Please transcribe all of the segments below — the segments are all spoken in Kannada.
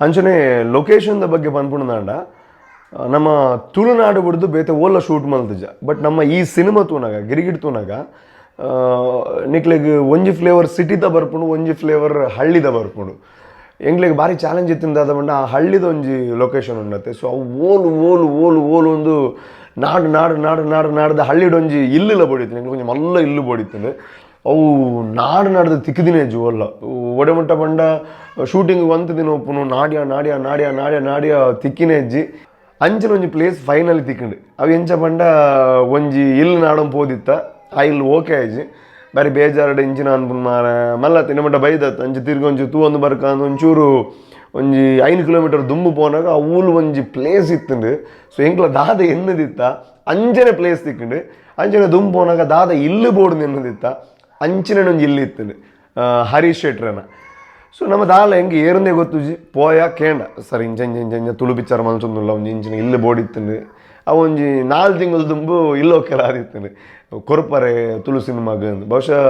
ಅಂಚನೆ ಲೊಕೇಶನ್ದ ಬಗ್ಗೆ ಪನ್ಪುಣದಾಂಡ ನಮ್ಮ ತುಳುನಾಡು ಬಿಡ್ದು ಬೇತೆ ಓಲ ಶೂಟ್ ಮಲ್ತಿಜ ಬಟ್ ನಮ್ಮ ಈ ಸಿನಿಮಾ ತೂನಾಗ ಗಿರಿಗಿಡ್ ತೂನಾಗ ನಿಕ್ಲೆಗ್ ಒಂಜಿ ಫ್ಲೇವರ್ ಸಿಟಿದ ಬರ್ಪುಂಡು ಒಂಜಿ ಫ್ಲೇವರ್ ಹಳ್ಳಿದ ಬರ್ಪುಂಡು ಎಂಗ್ಲೆಗ್ ಭಾರಿ ಚಾಲೆಂಜ್ ಇತ್ತಿಂದಾದ ಬಂಡ ಆ ಹಳ್ಳಿದ ಒಂಜಿ ಲೊಕೇಶನ್ ಉಂಡತ್ತೆ ಸೊ ಅವು ಓಲು ಓಲು ಓಲು ಓಲು ಒಂದು ನಾಡು ನಾಡು ನಾಡು ನಾಡು ನಾಡ್ದ ಹಳ್ಳಿಡೊಂಜಿ ಇಲ್ಲಿಲ್ಲ ಬೋಡಿತ್ತು ಎಂಗ್ಲು ಕೊಂಚ ಮಲ್ಲ ಇಲ್ಲು ಬೋಡಿತ್ತು ಅವು ನಾಡು ನಾಡ್ದು ತಿಕ್ಕದಿನೇಜು ಓಲ್ಲ ಒಡೆಮುಟ್ಟ ಬಂಡ ಶೂಟಿಂಗ್ ಒಂತ ದಿನ ಒಪ್ಪುನು ನಾಡ್ಯ ನಾಡ್ಯ ನಾಡ್ಯ ನಾಡ್ಯ ನಾಡ್ಯ ತಿಕ್ಕಿನೇಜ್ಜಿ ಅಂಚಿನ ಒಂಜಿ ಪ್ಲೇಸ್ ಫೈನಲಿ ತಿಕ್ಕಂಡು ಅವು ಎಂಚ ಬಂಡ ಒಂಜಿ ಇಲ್ಲು ನಾಡಂ ಪೋದಿತ್ತ ಆ ಇಲ್ಲು ಓಕೆ ಆಯ್ಜಿ ಬಾರಿ ಬೇಜಾರಡೆ ಇಂಚಿನ ಅನ್ಪುನ್ ಮಾರ ಮಲ್ಲ ತಿನ್ನಮಟ್ಟ ಬೈದತ್ತು ಅಂಚೆ ತಿರ್ಗಿ ಒಂಚೂರು ತೂ ಒಂದು ಬರ್ಕ ಅಂದ್ ಒಂಚೂರು ಒಂಜಿ 5 ಕಿಲೋಮೀಟರ್ ದುಂಬು ಪೋನಾಗ ಆ ಊಲು ಒಂಜಿ ಪ್ಲೇಸ್ ಇತ್ತುಂಡು ಸೊ ಎಂಕ್ಲ ದಾದ ಎನ್ನದಿತ್ತ ಅಂಚನೆ ಪ್ಲೇಸ್ ತಿಕ್ಕಂಡು ಅಂಚನೆ ದುಂಬು ಪೋನಾಗ ದಾದ ಇಲ್ಲು ಬೋರ್ಡು ಎನ್ನದಿತ್ತ ಅಂಚಿನ ಒಂಜಿ ಇಲ್ಲು ಇತ್ತುಂಡು ಹರೀಶ್ ಶೆಟ್ರನ ಸೊ ನಮ್ಮ ದಾಲ ಹೆಂಗೆ ಏರಂದೇ ಗೊತ್ತುಜಿ ಪೋಯ ಕೇಂಡ ಸರ್ ಇಂಚ ತುಳು ಪಿಕ್ಚರ್ ಮಲ್ಸೊಂದುಲ್ಲ ಒಂಜಿ ಇಂಚಿನ ಇಲ್ಲು ಬೋರ್ಡ್ ಇತ್ತುಂಡು ಅವು ಒಂಜಿ 4 ತಿಂಗಳು ದುಂಬು ಇಲ್ಲೋಕೆಲ್ಲ ಆದಿತ್ತುಂಡು ಕೊರಪರೆ ತುಳು ಸಿನಿಮಾಗ ಬಹುಶಃ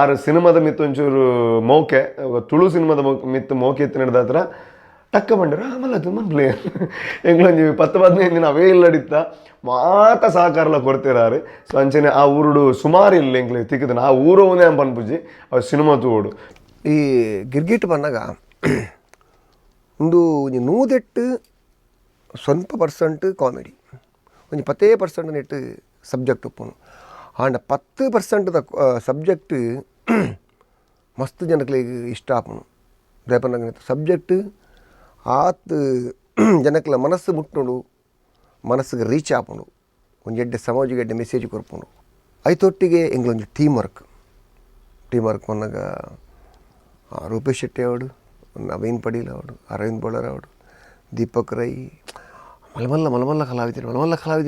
ಆರು ಸಿನಿಮಾದ ಮಿತ್ತು ಒಂಚೂರು ಮೋಕೆ ತುಳು ಸಿನಿಮಾದ ಮಿತ್ತು ಮೋಕೆ ಇತ್ತು ನಡೆದಾತ್ರ ಟಕ್ಕ ಬಂಡ್ರ ಆಮೇಲೆ ಅದು ಮನ್ಪ್ಲೇ ಎಂಗ್ಲೊಂಜಿ 10-15 ದಿನ ಅವೇ ಇಲ್ಲಡಿತ್ತ ಮಾತ ಸಹಕಾರಲ ಕೊಡ್ತಿರಾರು ಸೊ ಅಂಚನೆ ಆ ಊರುಡು ಸುಮಾರು ಇಲ್ಲ ಎಂಗ್ಲೆ ತಿಕ್ಕದನ ಆ ಊರವನೇ ಪನ್ಪುಜಿ ಅವು ಸಿನಿಮಾ ತೂಡು ಈ ಗಿರ್ಗಿಟ್ ಬಂದಾಗ ಒಂದು ನೂದೆಟ್ಟು ಸ್ವಲ್ಪ ಪರ್ಸೆಂಟ್ ಕಾಮಿಡಿ ಒಂದು 10% ನೆಟ್ಟು ಸಬ್ಜೆಕ್ಟ್ ಉಪ್ಪುನು ಆಂಡ 10% ಸಬ್ಜೆಕ್ಟ್ ಮಸ್ತ್ ಜನಕ್ಲಿಗೆ ಇಷ್ಟ ಆಪುನು ರೇಪಂದಾಗ ಸಬ್ಜೆಕ್ಟ್ ಆತ್ ಜನಕ್ಲ ಮನಸ್ಸು ಮುಟ್ಟುಂಡು ಮನಸ್ಸಿಗೆ ರೀಚ್ ಆಪುಂಡು ಒಂದು ಎಡ್ಡೆ ಸಮಾಜಿಗೆ ಎಡ್ಡೆ ಮೆಸೇಜ್ ಕೊರ್ಪುಂಡು ಐತೊಟ್ಟಿಗೆ ಎಂಗ್ಲೊಂದು ಟೀಮ್ ವರ್ಕ್ ಬಂದಾಗ ರೂಪೇಶ್ ಶೆಟ್ಟಿ ಅವಡು ನವೀನ್ ಪಡೀಲ್ ಅವಡು ಅರವಿಂದ್ ಬೋಳರ್ ಅವಡು ದೀಪಕ್ ರೈ ಮಲಮಲ್ಲ ಕಲಾವಿದರು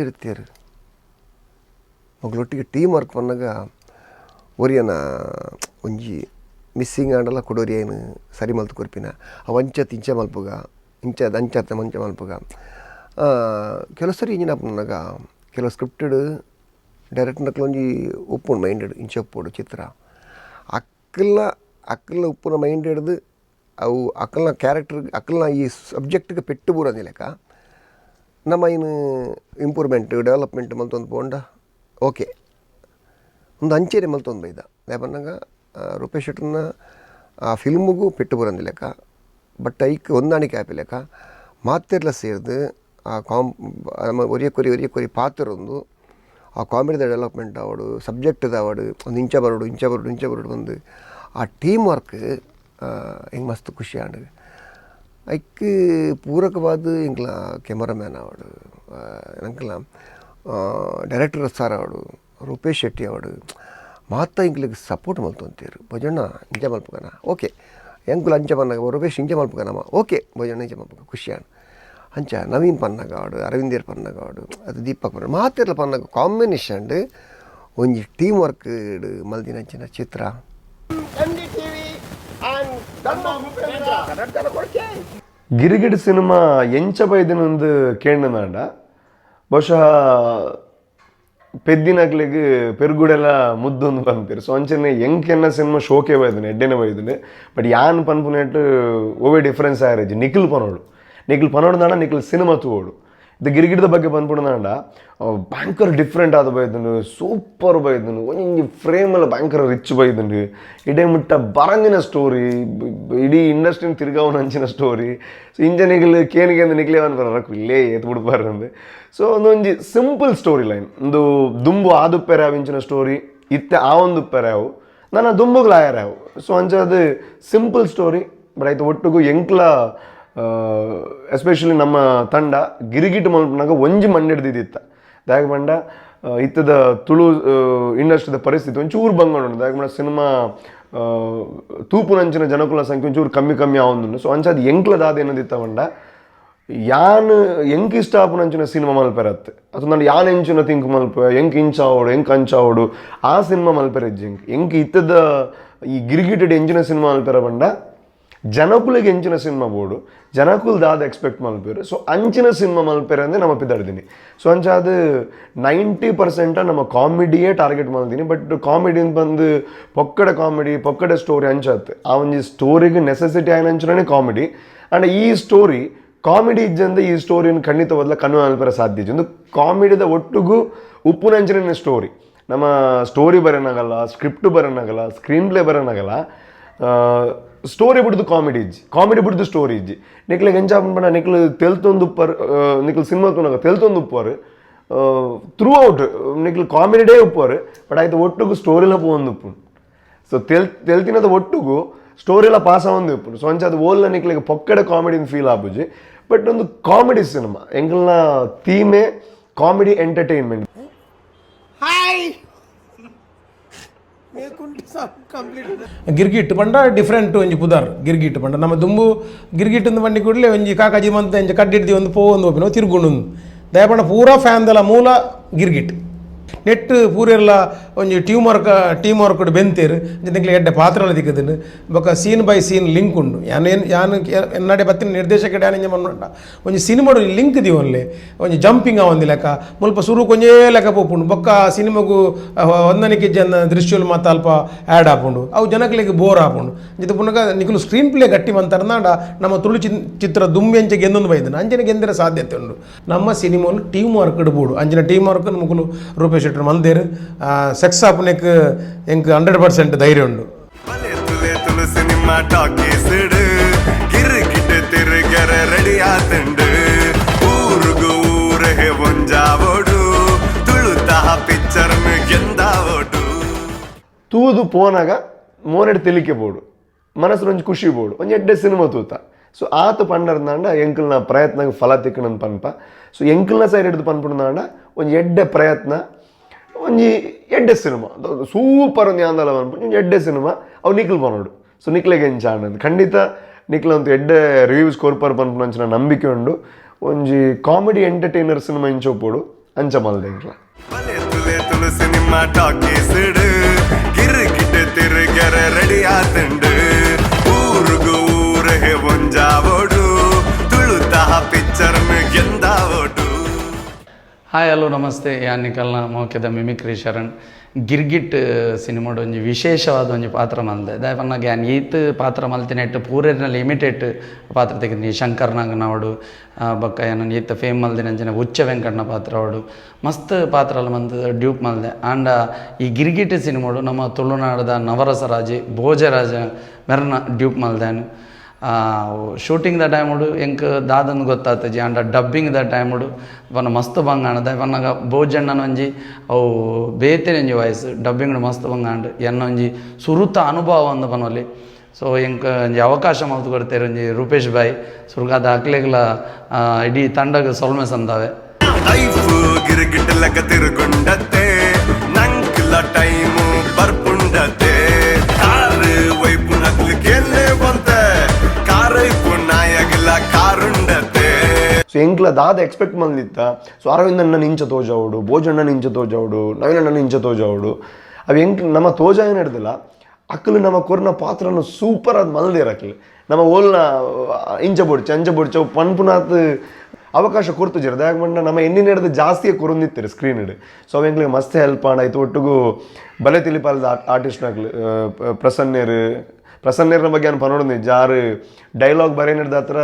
ಇರ್ತೀರು ಮಗಳೊಟ್ಟಿಗೆ ಟೀಮ್ ವರ್ಕ್ ಬಂದಾಗ ಒರಿಯನ ಒಂಜಿ ಮಿಸ್ಸಿಂಗ್ ಆಂಡಲ್ಲ ಕೊಡೋರಿ ಏನು ಸರಿ ಮಲ್ತು ಕೊರ್ಪಿನ ಅವು ಇಂಚ ಮಲ್ಪುಗ ಅಂಚ ಮಂಚ ಮಲ್ಪುಗ ಕೆಲವು ಸರಿ ಇಂಜಿನ ಪುನ್ನಾಗ ಕೆಲವು ಸ್ಕ್ರಿಪ್ಟೆಡ್ ಡೈರೆಕ್ಟ್ನಕ್ಲ ಒಂಜಿ ಉಪ್ಪುಂಡು ಮೈಂಡೆಡ್ ಇಂಚ ಉಪ್ಪುಡು ಚಿತ್ರ ಅಕ್ಕಲ್ನ ಉಪ್ಪುನ ಮೈಂಡ್ ಹಿಡ್ದು ಅವು ಅಕ್ಕಲ್ನ ಕ್ಯಾರೆಕ್ಟರ್ ಅಕ್ಕಲ್ನ ಈ ಸಬ್ಜೆಕ್ಟ್ಗೆ ಪೆಟ್ಟು ಬೂರಂದಿ ಲೆಕ್ಕ ನಮ್ಮ ಇನ್ನು ಇಂಪ್ರೂವ್ಮೆಂಟ್ ಡೆವಲಪ್ಮೆಂಟ್ ಮಲ್ತೊಂದು ಪೋಂಡ ಓಕೆ ಒಂದು ಅಂಚೇರಿ ಮಲ್ತೊಂದು ಬೈದ ಯಾಪನ್ನಾಗ ರೂಪೇಶ್ ಶೆಟ್ರನ್ನ ಆ ಫಿಲ್ಮಿಗೂ ಪೆಟ್ಟು ಬೂರಂದಿ ಲೆಕ್ಕ ಬಟ್ ಐಕ್ ಹೊಂದಾಣಿಕೆ ಆಪಿ ಲೆಕ್ಕ ಮಾತೆರ್ಲ ಸೇರಿದು ಆ ನಮ್ಮ ಒರಿಯ ಪಾತ್ರ ಒಂದು ಆ ಕಾಮಿಡಿದ ಡೆವಲಪ್ಮೆಂಟ್ ಆವಡು ಸಬ್ಜೆಕ್ಟ್ದ ಆವಡು ಒಂದು ಇಂಚ ಬರೋಡು ಬಂದು ಆ ಟೀಮ್ ವರ್ಕ್ ಹಿಂಗೆ ಮಸ್ತ್ ಖುಷಿ ಆಂಡು ಐಕ್ ಪೂರಕವಾದ ಇಂಕ್ಲ ಕೆಮರಾಮ್ಯಾನ್ ಆವಡು ನಂಕಲ ಡೈರೆಕ್ಟರ್ ಸಾರ್ ಆವಡು ರೂಪೇಶ್ ಶೆಟ್ಟಿ ಆವಡು ಮಾತ ಇಂಕ್ಲಿಗೆ ಸಪೋರ್ಟ್ ಮಲ್ತೊಂತೀರು ಭಜಣ್ಣ ಇಂಚ ಮಲ್ಪಗನ ಓಕೆ ಎಂಕುಲು ಅಂಚ ಪನ್ನಾಗ ರೂಪೇಶ್ ಇಂಚ ಮಲ್ಪಗನಮ್ಮ ಓಕೆ ಭಜಣ್ಣ ಇಂಚ ಮಲ್ಪಗ ಖುಷಿ ಆಂಡು ಅಂಚ ನವೀನ್ ಪನ್ನಾಗ ಆವಡು ಅರವಿಂದೇರ್ ಪನ್ನಾಗ ಆವಡು ಅದು ದೀಪಕ್ ಪನ್ನ ಮಾತೆರ್ಲ ಪನ್ನಾಗ ಕಾಂಬಿನೇಷನ್ ಒಂಜಿ ಟೀಮ್ ವರ್ಕ್ ಮಲ್ದಿನ ಅಂಚಿನ ಚಿತ್ರ ಗಿರಿಗಿಡ್ ಸಿನಿಮಾ ಎಂಚ ಬೈದಿನೊಂದು ಕೇಂಡನಾಂಡ ಬಹುಶಃ ಪೆದ್ದಿನಕ್ಲಿಗೆ ಪೆರ್ಗುಡೆಲ್ಲ ಮುದ್ದೊಂದು ಪನ್ಪೇರು ಸೊ ಅಂಚನೆ ಎಂಕೆನ್ನ ಸಿನಿಮಾ ಶೋಕೆ ಬೈದನೆ ಎಡ್ಡೆನೆ ಬೈದನೆ ಬಟ್ ಯಾನ್ ಪನ್ಪುನೆಟ್ಟು ಓವೇ ಡಿಫ್ರೆನ್ಸ್ ಆಯ್ರಜ್ಜಿ ನಿಖಿಲ್ ಪನೋಡು ನಿಖಿಲ್ ಸಿನಿಮಾ ತೂಡು ಇದು ಗಿರಿಗಿಡದ ಬಗ್ಗೆ ಬಂದ್ಬಿಡೋಣ ಭಯಂಕರ ಡಿಫ್ರೆಂಟ್ ಆದ ಬೈದನು ಸೂಪರ್ ಬೈದನು ಒಂಜಿ ಫ್ರೇಮಲ್ಲಿ ಭಯಂಕರ ರಿಚ್ ಬೈದನು ಇಡೇ ಮುಟ್ಟ ಬರಂಗಿನ ಸ್ಟೋರಿ ಇಡೀ ಇಂಡಸ್ಟ್ರಿನ ತಿರ್ಗಾವನ ಅಂಚಿನ ಸ್ಟೋರಿ ಸೊ ಇಂಜನಿಗಳು ಕೇನಿಗೆ ಅಂದು ನಿಕ್ಲೇವನ್ ಬರಕ್ಕೆ ಇಲ್ಲೇ ಎತ್ ಬಿಡ್ಬಾರ್ದು ಸೊ ಒಂದೊಂಜಿ ಸಿಂಪಲ್ ಸ್ಟೋರಿ ಲೈನ್ ಒಂದು ದುಂಬು ಆದುಪ್ಪೆರಾವು ಇಂಚಿನ ಸ್ಟೋರಿ ಇತ್ತೆ ಆ ಒಂದು ಉಪ್ಪೆರಾವು ನನ್ನ ದುಂಬುಗಳು ಆಯಾರಾವು ಸೊ ಅಂಚದು ಸಿಂಪಲ್ ಸ್ಟೋರಿ ಬಟ್ ಆಯ್ತು ಒಟ್ಟಿಗೂ ಎಂಕ್ಲ ಎಸ್ಪೆಷಲಿ ನಮ್ಮ ತಂಡ ಗಿರಿಗಿಟ್ಟು ಮಲ್ಪನಾಗ ಒಂಜಿ ಮಣ್ಣಿಡ್ದಿದ್ದಿತ್ತ ದಾಯಕ ಬಂಡ ಇತ್ತದ ತುಳು ಇಂಡಸ್ಟ್ರಿದ ಪರಿಸ್ಥಿತಿ ಒಂಚೂರು ಬಂಗೊಂಡು ದಾಯಕ ಬಂಡ ಸಿನಿಮಾ ತೂಪುನಂಚಿನ ಜನಕುಲ ಸಂಖ್ಯೆ ಒಂಚೂರು ಕಮ್ಮಿ ಆವೊಂದುಂಡು ಸೊ ಅಂಚ ಅದು ಎಂಕ್ಲ ದಾದ ಏನದಿತ್ತ ಬಂಡ ಯಾನ್ ಎಂಕ್ ಇಷ್ಟ ಆಪುನಂಚಿನ ಸಿನಿಮಾ ಮಲ್ಪೆರತ್ತೆ ಅದು ನಾನು ಯಾನ್ ಎಂಚಿನ ತಿಂಕ್ ಮಲ್ಪ ಎಂಕ್ ಇಂಚಾವೋಡು ಎಂಕ್ ಅಂಚಾವೋಡು ಆ ಸಿನಿಮಾ ಮಲ್ಪೆರಜ್ಜಿ ಎಂಕ್ ಇತ್ತದ ಈ ಗಿರಿಗಿಟ್ಟು ಎಂಚಿನ ಸಿನಿಮಾ ಮಲ್ಪೆರ ಬಂಡ ಜನಕುಲಿಗೆ ಎಂಚಿನ ಸಿನಿಮಾ ಬೋಡು ಜನಕುಲ್ ದಾದ ಎಕ್ಸ್ಪೆಕ್ಟ್ ಮಲ್ಪೇರು ಸೊ ಅಂಚಿನ ಸಿನಿಮಾ ಮಲ್ಪೇರು ಅಂದರೆ ನಮ್ಮ ಪಿದಾಡ್ತೀನಿ ಸೊ ಅಂಚ ಅದು 90% ನಮ್ಮ ಕಾಮಿಡಿಯೇ ಟಾರ್ಗೆಟ್ ಮಾಡ್ತೀನಿ ಬಟ್ ಕಾಮಿಡಿನ ಬಂದು ಪೊಕ್ಕಡೆ ಕಾಮಿಡಿ ಪೊಕ್ಕಡೆ ಸ್ಟೋರಿ ಅಂಚತ್ತೆ ಆ ಒಂಜಿ ಸ್ಟೋರಿಗೆ ನೆಸೆಸಿಟಿ ಆಯ್ನ ಅಂಚನೇ ಕಾಮಿಡಿ ಆ್ಯಂಡ್ ಈ ಸ್ಟೋರಿ ಕಾಮಿಡಿ ಇದ್ದಂದ್ರೆ ಈ ಸ್ಟೋರಿಯನ್ನು ಖಂಡಿತ ಬದಲ ಕಣ್ಣು ಅಲ್ಪರ ಸಾಧ್ಯ ಇದ್ದು ಒಂದು ಕಾಮಿಡಿದ ಒಟ್ಟಿಗೂ ಉಪ್ಪುನಂಚಿನ ಸ್ಟೋರಿ ನಮ್ಮ ಸ್ಟೋರಿ ಬರೋನಾಗಲ್ಲ, ಸ್ಕ್ರಿಪ್ಟ್ ಬರೋನಾಗಲ್ಲ, ಸ್ಕ್ರೀನ್ ಪ್ಲೇ ಬರೋನಾಗಲ್ಲ, ಸ್ಟೋರಿ ಬಿಡ್ದು ಕಾಮಿಡಿ ಇಜ್ಜಿ, ಕಾಮಿಡಿ ಬಿಡ್ದು ಸ್ಟೋರಿ ಇಜ್ಜಿ. ನಿಕ್ಲಿಗೆ ಎಂಜಾಯ್ ಮಾಡ್ಬೇಡ, ನಿಕ್ಲು ತೆಲ್ತೊಂದು ಉಪ್ಪರ್, ನಿಕ್ಲು ಸಿನಿಮಾ ತುನಾಗ ತೆಲ್ತೊಂದು ಉಪ್ಪರು ಥ್ರೂ ಔಟ್ ನಿಕ್ಲು ಕಾಮಿಡಿಡೇ ಉಪ್ಪರು. ಬಟ್ ಆಯ್ತು ಒಟ್ಟಿಗೂ ಸ್ಟೋರಿಲ ಒಂದು ಉಪ್ಪು. ಸೊ ತೆಲ್ತಿನದ ಒಟ್ಟಿಗೂ ಸ್ಟೋರಿಲ ಪಾಸ ಒಂದು ಉಪ್ಪು. ಸೊ ಅಂಚ ಅದು ಓಲ್ಲ ನಿಕ್ಲಿಗೆ ಪೊಕ್ಕಡೆ ಕಾಮಿಡಿನ ಫೀಲ್ ಆಪುಜಿ. ಬಟ್ ಒಂದು ಕಾಮಿಡಿ ಸಿನಿಮಾ ಎಂಕಲ್ನ ಥೀಮೇ ಕಾಮಿಡಿ ಎಂಟರ್ಟೈನ್ಮೆಂಟ್. ಗಿರ್ಗಿಟ್ ಪಂಡ ಡಿಫ್ರೆಂಟ್ ಒಂಜಿ ಪುದಾರ್ ಗಿರ್ಗಿಟ್ ಪಂಡ ನಮ್ಮ ದುಂಬು ಗಿರ್ಗಿಟ್ ಒಂದು ಬಂಡಿ ಕೂಡಲೇ ಒಂಜಿ ಕಾಕಾಜಿ ಮಂತ ಎಂಜ ಕಡ್ಡಿಡ್ದಿ ಒಂದು ಒಂದು ಹೋಪಿನ ತಿರುಗುಂಡು ದಯಪಂಡ ಪೂರಾ ಫ್ಯಾನ್ದಲ ಮೂಲ ಗಿರ್ಗಿಟ್ ನೆಟ್ ಪೂರೆಲ್ಲ ಒಂಜಿ ಟೀಮ್ ವರ್ಕ್ ಬೆಂತೇರು ಜೊತೆಗೆ ಎಡ್ಡೆ ಪಾತ್ರಲ ದಿಕ್ಕದನ್ನು ಬೊಕ ಸೀನ್ ಬೈ ಸೀನ್ ಲಿಂಕ್ ಉಂಡು ಯಾನು ಎನ್ನಡೆ ಬತ್ತಿನ ನಿರ್ದೇಶಕ ಡ್ಯಾನಿಂಜ ಮನ್ನುಂಟ ಒಂಜಿ ಸಿನಿಮಾಡು ಲಿಂಕ್ ದಿವನ್ಲೆ ಒಂಜಿ ಜಂಪಿಂಗ್ ಆವಂದಿ ಲೆಕ್ಕ ಮುಲ್ಪ ಸುರು ಕೊಂಜೇ ಲೆಕ್ಕ ಪೋಪುಂಡು ಬೊಕ್ಕ ಸಿನಿಮಾಗೂ ಒಂದನಿಕೆ ಜನ ದೃಶ್ಯಲು ಮತ್ತು ಅಲ್ಪ ಆ್ಯಡ್ ಆಪುಂಡು ಅವು ಜನಕ್ಲೆಗ್ ಬೋರ್ ಆಪುಂಡು ಜೊತೆ ಪುನಗ ನಿಖಲು ಸ್ಕ್ರೀನ್ ಪ್ಲೇ ಗಟ್ಟಿ ಮಂತಾರನಾಡ ನಮ್ಮ ತುಳು ಚಿತ್ರ ದುಂಬೆಂಚೆ ಗೆಂದೊಂದು ಬೈದನು ಅಂಜನೆ ಗೆಂದಿರ ಸಾಧ್ಯತೆ ಉಂಡು. ನಮ್ಮ ಸಿನಿಮಾಲು ಟೀಮ್ ವರ್ಕ್ ಬೋಡು ಅಂಜನ ಟೀಮ್ ವರ್ಕ್ ನಮಗಲು ರೂಪೇಶ್ ಶೆಟ್ಟರ್ ಮಲ್ದೇರು ಸೆಕ್ಸ್ ಆಪುನೆಕ್ ಎಂಕ್ 100% ಧೈರ್ಯ ಉಂಡು. ಸಿನಿಮಾ ಟಾಕೀಸ್ ಗಿರ್ಗಿಟ್ ತಿರುಗರ ರೆಡಿ ಆತಂಡು ಊರುಗು ಊರೇ ಒಂಜಾವೋಡು ತುಳುತಾ ಪಿಕ್ಚರ್ ಗೆಂದಾವೋಡು ತೂದು ಪೋನಾಗ ಮೋನೆಡ್ ತೆಲಿಕೆ ಬೋಡು ಮನಸ್ಸು ಒಂಜಿ ಖುಷಿ ಬೋಡು ಒಂಜಿ ಎಡ್ಡೆ ಸಿನಿಮಾ ತೂತ. ಸೊ ಆತ ಪಂಡರ್ನಾಂಡ ಎಂಕಲ್ನ ಪ್ರಯತ್ನ ಫಲ ತಿಕ್ಕಣನ್ ಪನ್ಪ. ಸೊ ಎಂಕಲ್ನ ಸೈಡ್ ಹಿಡಿದು ಪನ್ಪುಂಡ ಒಂಜಿ ಎಡ್ಡೆ ಪ್ರಯತ್ನ ಒಂಜಿ ಎಡ್ಡೆ ಸಿನಿಮಾ ಸೂಪರ್ ಒಂದು ಯಾಂದಲ ಪನ್ಪುಂಡು ಒಂಜಿ ಎಡ್ಡೆ ಸಿನಿಮಾ ಅವು ನಿಕ್ಲು ಪನೋಡು. ಸೊ ನಿಕ್ಲೆಗೆ ಎಂಚ ಆನಂದ್ ಖಂಡಿತ ನಿಕ್ಲ ಒಂದು ಎಡ್ಡೆ ರಿವ್ಯೂಸ್ ಕೊರ್ಪರ್ ಪನ್ಪುಂಡು ಅಂಚಿನ ನಂಬಿಕೆ ಉಂಡು. ಒಂಜಿ ಕಾಮಿಡಿ ಎಂಟರ್ಟೈನರ್ ಸಿನಿಮಾ ಇಂಚೋಪೋಡು ಅಂಚ ಮಲ್ದೆ ಎಂಕ್ಲ ತುಳು ಸಿನಿಮಾ ಟಾಕೀಸ್ ಗಿರ್ಗಿಟ್ ತಿರುಗರ ರೆಡಿ ಆತಂಡು ಊರುಗು ಊರೇ ಒಂಜಾವೋಡು ತುಳುತಾ ಪಿಕ್ಚರ್ ಗೆಂದಾವೋಡು. ಹಾಯ್ ಹಲೋ ನಮಸ್ತೆ ಯಾನ್ ನಿಖಲ್ನ ಮೋಕೆದ ಮಿಮಿಕ್ರಿ ಶರಣ್. ಗಿರ್ಗಿಟ್ ಸಿನಿಮಾಡು ಒಂಜಿ ವಿಶೇಷವಾದ ಒಂಜಿ ಪಾತ್ರ ಮಲ್ದೆ ದಾಯಪನ್ನಾಗ ಯಾನ್ ಈತ್ ಪಾತ್ರ ಮಲ್ತಿನೆಟ್ಟು ಪೂರೇರ್ನಲ್ಲಿ ಇಮಿಟೇಟ್ ಪಾತ್ರ ತೆಗೆದು ಶಂಕರ್ನಾಗ ನಾವಡು ಬೊಕ್ಕ ಏನನ್ ಈತ್ ಫೇಮ್ ಮಲ್ದಿನಂಚಿನ ಹುಚ್ಚ ವೆಂಕಟನ ಪಾತ್ರ ಅವಡು ಮಸ್ತ್ ಪಾತ್ರಲ್ ಮಂತ್ ಡ್ಯೂಪ್ ಮಲ್ದೆ. ಆಂಡ ಈ ಗಿರ್ಗಿಟ್ ಸಿನಿಮಾಡು ನಮ್ಮ ತುಳುನಾಡದ ನವರಸರಾಜಿ ಭೋಜರಾಜ ಮೆರ್ನ ಡ್ಯೂಪ್ ಮಲ್ದೇನು. ಶೂಟಿಂಗ್ ದ ಟೈಮುಡು ಎಂಕ್ ದಾದಂದು ಗೊತ್ತಾಗ್ತಜಿ ಆಂಡ ಡಬ್ಬಿಂಗ್ ದ ಟೈಮುಡು ಪನ್ನ ಮಸ್ತ್ ಬಂಗಾಣದ ಪನ್ನಾಗ ಭೋಜಣ್ಣನ ಒಂಜಿ ಅವು ಬೇತೆನಂಜಿ ವಾಯ್ಸ್ ಡಬ್ಬಿಂಗ್ ಮಸ್ತ್ ಬಂಗಾಂಡು ಎನ್ನ ಒಂಜಿ ಸುರುತ ಅನುಭವ ಒಂದು ಪನೊಲಿ. ಸೊ ಎಂಕ್ ಒಂಜಿ ಅವಕಾಶ ಮಲ್ತು ಕೊಡ್ತೇವೆ ಒಂಜಿ ರೂಪೇಶ್ ಬಾಯ್ ಸುರ್ಗಾದ ಅಕ್ಲೆಗ್ಲ ಇಡೀ ತಂಡಗ ಸೊಲ್ಮೆ ಸಂದಾವೆ. ಲೈಫು ಗಿರ್ಗಿಟ್ ಲೆಕ್ಕ ತಿರುಗುಂಡತ್ತೆ ನಂಕ್ಲ ಟೈಮು ಬರ್ಪುಂಡತ್ತೆ ಕಾರು ವೈಪು ನಗ್ಲಿಗೆಲ್ಲೇ ಬಂತೆ ಕಾರೈಪು ನಾಯಗಲ ಕಾರುಂಡತ್ತೆ. ಸೊ ಎಂಕ್ಲ ದಾದ ಎಕ್ಸ್ಪೆಕ್ಟ್ ಮಲ್ದಿತ್ತ. ಸೊ ಅರವಿಂದಣ್ಣ ನಿಂಚ ತೋಜಾವುಡು, ಭೋಜಣ್ಣ ನಿಂಚ ತೋಜಾವುಡು, ನವೀನಣ್ಣ ನಿಂಚ ತೋಜಾವುಡು ಅವು ಎಂಕ್ ನಮ್ಮ ತೋಜ ಏನು ಹಿಡ್ದಿಲ್ಲ ಅಕ್ಕಲು ನಮ್ಮ ಕೊರ್ನ ಪಾತ್ರನ ಸೂಪರ್ ಆದ ಮಲ್ದೇರ ಅಕ್ಕಲು ನಮ್ಮ ಓಲ್ನ ಇಂಚ ಬೊಡ್ಚ ಅಂಚ ಬೊಡ್ಚ ಪನ್ಪುನಾತ್ ಅವಕಾಶ ಕೊಡ್ತಿದ್ದೀರ ದಯಾಗ ಮಂಡ ನಮ್ಮ ಎಣ್ಣಿನ ಹಿಡಿದು ಜಾಸ್ತಿಯೇ ಕೊರೊಂದಿತ್ತೀರಿ ಸ್ಕ್ರೀನ್ ಹಿಡು. ಸೊ ಅವೆಂಗ್ಲಿಗೆ ಮಸ್ತ್ ಹೆಲ್ಪ್ ಆಯ್ತು. ಒಟ್ಟಿಗೂ ಬಲೆ ತಿಳಿಪಾಲದ ಆರ್ಟಿಸ್ಟ್ನಾಗ್ಲು ಪ್ರಸನ್ನೇರ್ನ ಬಗ್ಗೆ ನಾನು ಪನೋಡಿದ್ನಿ ಜಾರು ಡೈಲಾಗ್ ಬರೇನಿಡ್ದ ಹತ್ರ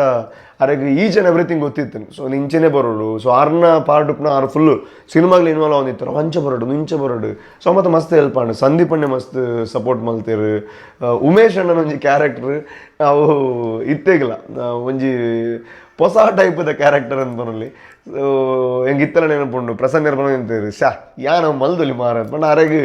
ಅರೆಗೆ ಈಚ್ ಆ್ಯಂಡ್ ಎವ್ರಿಥಿಂಗ್ ಗೊತ್ತಿತ್ತು. ಸೊ ಇಂಚೆನೇ ಬರೋಡು. ಸೊ ಆರ್ನ ಪಾರ್ಟ್ನ ಆರು ಫುಲ್ಲು ಸಿನಿಮಾಗ್ಲಿ ಇನ್ವಾಲ್ವ್ ಆಗಿರ್ತಾರೆ ಅಂಚೆ ಬರೋಡು ಇಂಚೆ ಬರೋಡು. ಸೊ ಮತ್ತು ಮಸ್ತ್ ಹೆಲ್ಪ್ ಆಂಡು ಸಂದೀಪ್ ಅಣ್ಣೆ ಮಸ್ತ್ ಸಪೋರ್ಟ್ ಮಲ್ತೀರು. ಉಮೇಶ್ ಅಣ್ಣನ ಒಂಜಿ ಕ್ಯಾರೆಕ್ಟ್ರ್ ಅವು ಇತ್ತೇಗಿಲ್ಲ ಒಂಜಿ ಹೊಸ ಟೈಪದ ಕ್ಯಾರೆಕ್ಟರ್ ಅಂತ ಬರಲಿ. ಹೆಂಗಿತ್ತಲ್ಲ ನೆನಪುಂಡು ಪ್ರಸನ್ನ ಬಂತೀರಿ ಶಾ ಯಾ ನಾವು ಮಲ್ದೊಲಿ ಮಾರ ಪಂಡ ಅರೆಗೆ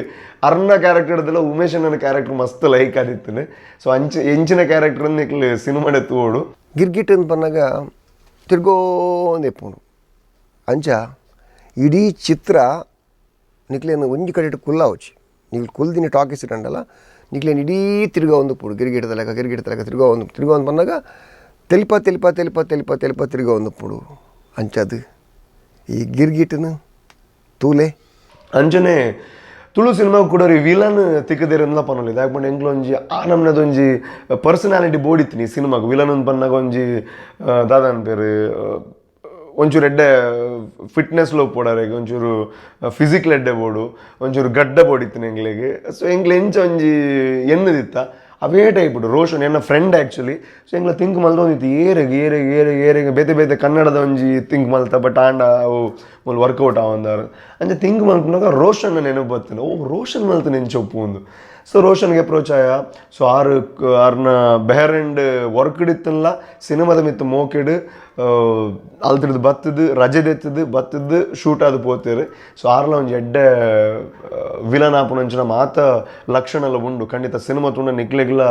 ಅರ್ನ ಕ್ಯಾರೆಕ್ಟರ್ ಹಿಡ್ದಲ್ಲ ಉಮೇಶ್ ಅಣ್ಣನ ಕ್ಯಾರೆಕ್ಟರ್ ಮಸ್ತ್ ಲೈಕ್ ಆದಿತ್ತು. ಸೊ ಎಂಚಿನ ಕ್ಯಾರೆಕ್ಟರ್ ನಿಕ್ಲಿ ಸಿನಿಮಾಡೆ ತೋಡು ಗಿರ್ಗಿಟ್ ಅಂತ ಬಂದಾಗ ತಿರ್ಗೋಂದು ಎಪ್ಪುಂಡು ಅಂಚ ಇಡೀ ಚಿತ್ರ ನಿಕ್ಲೇನು ಒಂಜಿ ಕಡೆ ಕುಲ್ಲಾವಚ್ಚಿ ನೀವು ಕುಲ್ದಿನ ಟಾಕೀಸ್ ಇಟ್ಟಂಡಲ್ಲ ನಿಕ್ಲೇನು ಇಡೀ ತಿರ್ಗೋ ಒಂದು ಪುಡು ಗಿರ್ಗಿಟ್ ತಲೆಕ ತಿರ್ಗೋ ಒಂದು ಬಂದಾಗ ತೆಲ್ಪ ತಿರ್ಗೋ ಒಂದು ಪುಡು ಅಂಚದು ಈ ಗಿರ್ಗಿಟ್ನು ತೂಲೆ ಅಂಚನೆ ತುಳು ಸಿನಿಮಾ ಕೂಡ ರೀ ವಿಲನ್ ತಿಕ್ಕದಿರಲ್ಲ ಪನೋಲಿ ಯಾಕಂದ್ರೆ ಎಂಗ್ಲ ಒಂಜಿ ಆ ನಮ್ನದೊಂಜಿ ಪರ್ಸನಾಲಿಟಿ ಬೋಡಿತ್ತು ಈ ಸಿನಿಮಾಗ ವಿಲನ್ ಒಂದು ಪನ್ನಾಗ ಒಂಜಿ ದಾದನ್ ಪೇರು ಒಂಚೂರು ಎಡ್ಡೆ ಫಿಟ್ನೆಸ್లో ಪೋಡಾರೆಗೆ ಒಂಚೂರು ಫಿಸಿಕಲ್ ಎಡ್ಡೆ ಬೋಡು ಒಂಚೂರು ಗಡ್ಡ ಬೋಡಿತ್ತು ಎಂಗ್ಲೆಗೆ. ಸೊ ಎಂಗ್ಲ ಎಂಚ ಒಂಜಿ ಎನ್ನದಿತ್ತ ಅವೇ ಟೈಪ್ ರೋಷನ್ ಎನ್ನ ಫ್ರೆಂಡ್ ಆ್ಯಕ್ಚುಲಿ. ಸೊ ಎಂಗ್ಲ ತಿಂಕ್ ಮಲ್ದ ಒಂದಿತ್ತು ಏರೆಗೆ ಬೇತೆ ಬೇತೆ ಕನ್ನಡದ ಒಂಜಿ ತಿಂಕ್ ಮಲ್ತ ಬಟ್ ಆಂಡ ಅವು ಮೂಲ ವರ್ಕೌಟ್ ಆವಂದಾರು ಅಂಚೆ ತಿಂಕ್ ಮಲ್ಪನಾಗ ರೋಷನ್ ನೆನಪು ಬರ್ತೇನೆ. ರೋಷನ್ ಮಲ್ತ ನೆಂಚೊಪ್ಪು ಒಂದು. ಸೊ ರೋಷನ್ಗೆ ಅಪ್ರೋಚ್ ಆಯ. ಸೊ ಆರ್ನ ಬೆಹರೆಂಡ್ ವರ್ಕ್ಡ್ ಇತ್ತಲ್ಲ ಸಿನಿಮಾದ ಮಿತ್ತು ಮೋಕೆಡ್ ಅಲ್ತಿಡ್ದು ಬತ್ತದು ರಜೆದೆತ್ತದು ಬತ್ತದ್ದು ಶೂಟ್ ಆದ ಪೋತೇರು. ಸೊ ಆರ್ಲ ಒಂಜಿ ಎಡ್ಡೆ ವಿಲನ್ ಆಪುನಂಚಿನ ಮಾತ ಲಕ್ಷಣ ಎಲ್ಲ ಉಂಡು. ಖಂಡಿತ ಸಿನಿಮಾ ತುಂಡ ನಿಕ್ಲೆಗ್ಲ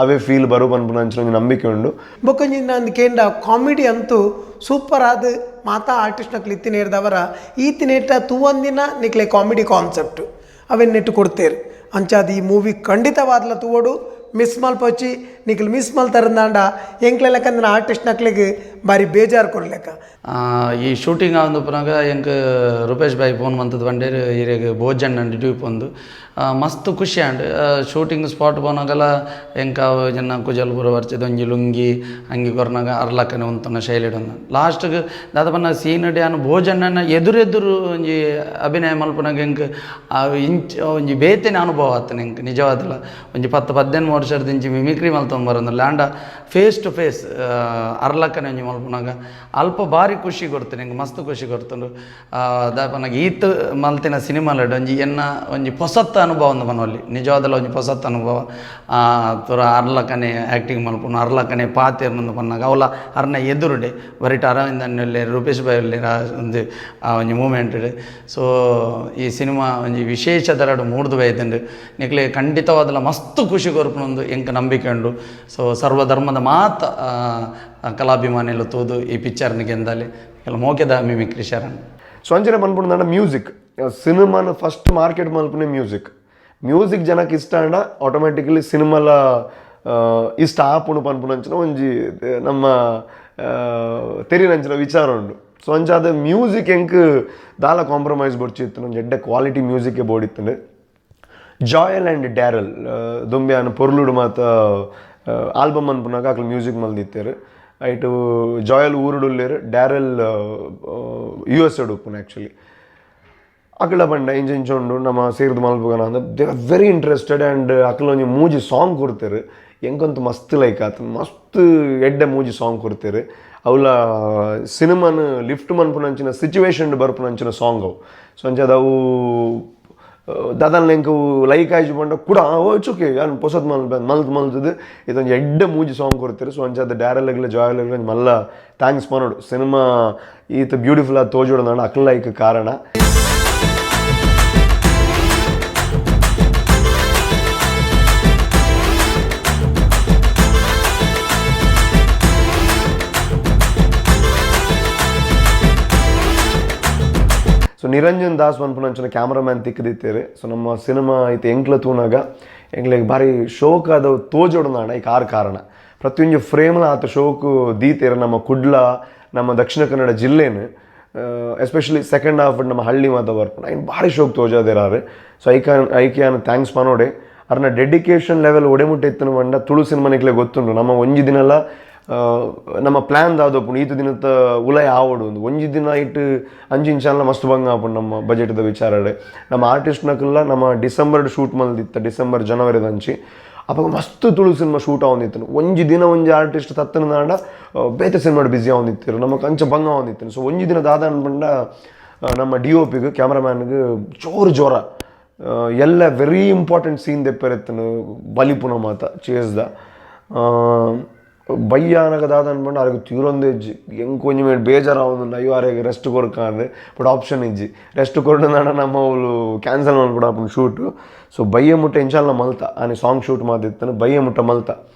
ಅವೇ ಫೀಲ್ ಬರು ಪನ್ಪುನಂಚಿನ ಒಂಜಿ ನಂಬಿಕೆ ಉಂಡು. ಬೊಕೊಂಜಿ ನಂದು ಕೇಂಡ ಕಾಮಿಡಿ ಅಂತೂ ಸೂಪರ್ ಆದ ಮಾತಾ ಆರ್ಟಿಸ್ಟ್ ನಕ್ಲು ಇತ್ತಿನ ಇರ್ದವರ ಈತಿನೇಟ ತೂವೊಂದಿನ ನಿಕ್ಲೆ ಕಾಮಿಡಿ ಕಾನ್ಸೆಪ್ಟ್ ಅವೆನ್ನೆಟ್ಟು ಕೊಡ್ತೇರು ಅಂಚಾದ ಈ ಮೂವಿ ಖಂಡಿತವಾದ್ಲ ತೂವಡು ಮಿಸ್ ಮಲ್ಪೊಚ್ಚಿ ನಿಕ್ಲು ಮಿಸ್ ಮಲ್ತಾರಂದಾಂಡ ಎಂಕ್ಲೆ ಲೆಕ್ಕಂದಿನ ಆರ್ಟಿಸ್ಟ್ ನಕ್ಲಿಗೆ ಬಾರಿ ಬೇಜಾರು ಕೊಡ್ಲೆಕ್ಕ. ಈ ಶೂಟಿಂಗ್ ಆವಂದು ಪುನಗ ಎಂಕ್ ರೂಪೇಶ್ ಬಾಯಿ ಫೋನ್ ಮಂತದ ಬಂಡೇರು ಇರೆಗ್ ಭೋಜನ್ ಅಂಡ್ ಡ್ಯೂಪ್ ಒಂದು ಮಸ್ತ್ ಖುಷಿ ಆಂಡ್ ಶೂಟಿಂಗ್ ಸ್ಪಾಟ್ ಪೋನಾಗಲ ಎಂಕ ಜನ ಕುಜಲ್ ಬುರ ಬರ್ಚಿದ ಒಂಜಿ ಲುಂಗಿ ಅಂಗಿ ಕೊರ್ನಾಗ ಅರ್ಲಕ್ಕನೆ ಉಂತನ ಶೈಲಿಡ್ ಒಂದು ಲಾಸ್ಟ್ಗೆ ದಾದ ಪನ್ನ ಸೀನ್ ಡ್ಯಾನ್ ಭೋಜನನ ಎದುರೆದುರು ಒಂಜಿ ಅಭಿನಯ ಮಲ್ಪನಾಗ ಎಂಕ್ ಇಂಚ್ ಒಂಜಿ ಬೇತೆನೆ ಅನುಭವ ಆತನ ಎಂಕ್ ನಿಜವಾದಲ್ಲ. ಒಂಜಿ 10-18 ವರ್ಷದ ಇಂಚಿ ಮಿಮಿಕ್ರಿ ಮಲ್ತೊಂಬರಂದು ಲ್ಯಾಂಡ ಫೇಸ್ ಟು ಫೇಸ್ ಅರ್ಲಕ್ಕನೆ ಒಂಜಿ ಮಲ್ಪನಾಗ ಅಲ್ಪ ಭಾರಿ ಖುಷಿ ಕೊಡ್ತೇನೆ ಎಂಗೆ ಮಸ್ತ್ ಖುಷಿ ಕೊಡ್ತಂಡು. ದಾಪನಾಗ ಈತ್ ಮಲ್ತಿನ ಸಿನಿಮಾಲಡ್ ಒಂಜಿ ಎನ್ನ ಒಂಜಿ ಹೊಸತ್ತ ಅನುಭವ ಒಂದು ಮನಲ್ಲಿ ನಿಜವಾದಲ್ಲ ಒಂಜಿ ಹೊಸತ್ತ ಅನುಭವ. ತುರ ಅರ್ಲಕ್ಕನೆ ಆ್ಯಕ್ಟಿಂಗ್ ಮಲ್ಪುನು ಅರ್ಲಕ್ಕನೆ ಪಾತಿರ್ನಂದು ಪನ್ನಾಗ ಅವಲ ಅರ್ನ ಎದುರುಡೆ ಬರಿಟ್ ಅರವಿಂದ್ ಅನ್ನಲ್ಲಿ ರೂಪೇಶ್ ಬಾಯಲ್ಲಿ ಒಂದು ಒಂಜಿ ಮೂಮೆಂಟ್. ಸೊ ಈ ಸಿನಿಮಾ ಒಂಜಿ ವಿಶೇಷ ದರಡು ಮೂಡ್ದು ಬೈತಂಡು ನಿಕ್ಲೆ ಖಂಡಿತವಾದಲ್ಲ ಮಸ್ತ್ ಖುಷಿ ಕೊರ್ಪುನೊಂದು ಎಂಕ ನಂಬಿಕೆ ಉಂಡು. ಸೊ ಸರ್ವಧರ್ಮದ ಮಾತ ಕಲಾಭಿಮಾನಿಲು ತೂದು ಈ ಪಿಕ್ಚರ್ನಿಗೆ ಎಂದಲ್ಲಿ ಎಲ್ಲ ಮೋಕೆದ ಮಿಮಿಕ್ರಿ ಶರಣ್. ಸೊ ಅಂಚನೆ ಪನ್ಪುಂಡ ಮ್ಯೂಸಿಕ್ ಸಿನಿಮಾನ ಫಸ್ಟ್ ಮಾರ್ಕೆಟ್ ಮಲ್ಪನೆ ಮ್ಯೂಸಿಕ್ ಜನಕ್ಕೆ ಇಷ್ಟ ಅಂಡ ಆಟೋಮೆಟಿಕಲಿ ಸಿನಿಮಾಲ ಇಷ್ಟ ಆಪುಣು ಪನ್ಪುನಂಚಿನ ಒಂಜಿ ನಮ್ಮ ತೆರಿನಂಚಿನ ವಿಚಾರ ಉಂಡು. ಸೊ ಅಂಚಾದ ಮ್ಯೂಸಿಕ್ ಎಂಕ್ ದಾಲ ಕಾಂಪ್ರಮೈಸ್ ಬೊಡ್ಚಿತ್ತು ಒಂಜಿ ಎಡ್ಡೆ ಕ್ವಾಲಿಟಿ ಮ್ಯೂಸಿಕ್ಗೆ ಬೋಡಿತ್ತು. ಜಾಯಲ್ ಆ್ಯಂಡ್ ಡ್ಯಾರಲ್ ದುಂಬ್ಯಾನ ಪೊರ್ಲುಡು ಮಾತ ಆಲ್ಬಮ್ ಅನ್ಪುನಾಗ ಅಕ್ಲು ಮ್ಯೂಸಿಕ್ ಮಲ್ದಿತ್ತೇರು. ಐಟು ಜಾಯಲ್ ಊರುಡುಲ್ಲೇರು ಡ್ಯಾರಲ್ US ಉಪ್ಪುನ ಆ್ಯಕ್ಚುಲಿ ಅಕಲ ಬಂಡ ಇಂಚುಂಡು ನಮ್ಮ ಸೇರಿದು ಮಲ್ಪುಗನ ಅಂದ್ರೆ they are very interested and ಅಕಲ ಒಂಜಿ ಮೂಜಿ ಸಾಂಗ್ ಕೊಡ್ತೇರು ಎಂಕಂತೂ ಮಸ್ತ್ ಲೈಕ್ ಆತ ಮಸ್ತ್ ಎಡ್ಡೆ ಮೂಜಿ ಸಾಂಗ್ ಕೊಡ್ತೇರು. ಅವಳ ಸಿನಿಮಾನ ಲಿಫ್ಟ್ ಮನ್ಪುನಂಚಿನ ಸಿಚುವೇಶನ್ ಬರ್ಪುನಂಚಿನ ಸಾಂಗ್ ಅವು. ಸೊ ಅಂಚದ ಅವು ದಾದಾನ್ ಎಂಕು ಲೈಕ್ ಆಯ್ತು ಬಂಡ ಕೂಡ ಓಕೆ ಯಾನು ಹೊಸದು ಮಲ್ತದು ಇದೊಂದು ಎಡ್ಡೆ ಮೂಜಿ ಸಾಂಗ್ ಕೊಡ್ತಾರೆ. ಸೊ ಅಂಚದ ಡ್ಯಾರಲ್ಲಾಗಲಿ ಜಾಯಲ್ಲಾಗಲಿ ಮಲ್ಲ ಥ್ಯಾಂಕ್ಸ್ ಮಾಡೋಡು ಸಿನಿಮಾ ಈತ ಬ್ಯೂಟಿಫುಲ್ ಆಗಿ ತೋಜೋಡು ನಾನು ಅಕ್ಲ ಲೈಕ್ ಕಾರಣ. ಸೊ ನಿರಂಜನ್ ದಾಸ್ ಪನ್ಪುನಂಚಿನ ಕ್ಯಾಮ್ರಾಮ್ಯಾನ್ ತಿಕ್ಕದಿತ್ತೇರು. ಸೊ ನಮ್ಮ ಸಿನಿಮಾ ಐತೆ ಎಂಕ್ಲ ತೂನಾಗ ಎಂಕ್ಲೆಗ್ ಭಾರಿ ಶೋಕ್ ಆದ ತೋಜೋಡು ನಾಡ ಈ ಕಾರಣ ಪ್ರತಿಯೊಂದು ಫ್ರೇಮ್ಲ ಆತ ಶೋಕು ದೀತೇರು. ನಮ್ಮ ಕುಡ್ಲ ನಮ್ಮ Dakshina Kannada ಜಿಲ್ಲೆನು especially second half ನಮ್ಮ ಹಳ್ಳಿ ಮಾತ ಬರ್ಪುನ ಐನ್ ಭಾರಿ ಶೋಕ್ ತೋಜಾದೇರಾರು. ಸೊ ಐಕ್ಯಾನ ಥ್ಯಾಂಕ್ಸ್ ಮನೋಡೆ ಅರ್ನ ಡೆಡಿಕೇಶನ್ ಲೆವೆಲ್ ಒಡೆಮುಟ್ಟ ಇತ್ತನು ಬಂಡ ತುಳು ಸಿನಿಮಾ ನಿಕ್ಲೆ ಗೊತ್ತುಂಡು. ನಮ್ಮ ಒಂಜಿ ದಿನಲ್ಲ ನಮ್ಮ ಪ್ಲ್ಯಾನ್ ದಾದಪ್ಪು ಈತು ದಿನದ ಉಲಯ ಆವಡು ಒಂದು ಒಂಜಿ ದಿನ ಇಟ್ಟು ಅಂಚಿಂಚಾಲ ಮಸ್ತ್ ಬಂಗ ಆಪುಂಡು ನಮ್ಮ ಬಜೆಟ್ದ ವಿಚಾರಡೆ. ನಮ್ಮ ಆರ್ಟಿಸ್ಟ್ನಕ್ಕೆಲ್ಲ ನಮ್ಮ ಡಿಸೆಂಬರ್ಡ್ ಶೂಟ್ ಮಲ್ದಿತ್ತ ಡಿಸೆಂಬರ್ ಜನವರಿದಂಚಿ ಅವಾಗ ಮಸ್ತ್ ತುಳು ಸಿನಿಮಾ ಶೂಟ್ ಆವಂದಿತ್ತು. ಒಂಜಿ ದಿನ ಒಂಜಿ ಆರ್ಟಿಸ್ಟ್ ತತ್ತನ ನಾಡ ಬೇತೆ ಸಿನಿಮಾಡ್ ಬ್ಯುಸಿ ಆವಂದಿತ್ತಿರು ನಮ್ಮ ಕಂಚ ಬಂಗ ಆವಂದಿತ್ತು. ಸೊ ಒಂಜಿ ದಿನ ದಾದ ಅನ್ಬಂಡ ನಮ್ಮ DOPಗೆ ಕ್ಯಾಮ್ರಾಮ್ಯಾನ್ಗೆ ಜೋರ ಎಲ್ಲ ವೆರಿ ಇಂಪಾರ್ಟೆಂಟ್ ಸೀನ್ ದೆಪ್ಪೆರೆತ್ತನು ಬಲಿಪುನ ಮಾತ ಚೇಸ್ದ ಬಯ್ಯಾನಗ ದಾದ ಅನ್ಬಂಡು ಅರೆಗೆ ತೀರೊಂದು ಇಜ್ಜಿ ಹೆಂಗೆ ಕೊಂಚ ಮೇಲೆ ಬೇಜಾರಾവുന്നുണ്ട് ಅಯ್ಯೋ ಅರೆಗೆ ರೆಸ್ಟ್ ಕೊಡ್ಕಾಂದ್ರೆ ಬಟ್ ಆಪ್ಷನ್ ಇಜ್ಜಿ ರೆಸ್ಟ್ ಕೊಡು ನಾಡ ನಮ್ಮ ಅವಳು ಕ್ಯಾನ್ಸಲ್ ಮಾಡ್ಬಿಡ ಅಪ್ಪನ ಶೂಟು. ಸೊ ಬಯ್ಯ ಮುಟ್ಟ ಇಂಚಾಲ ಮಲ್ತ ಆನೆ ಸಾಂಗ್ ಶೂಟ್ ಮಾಡಿರ್ತಾನೆ ಬಯ್ಯ ಮುಟ್ಟ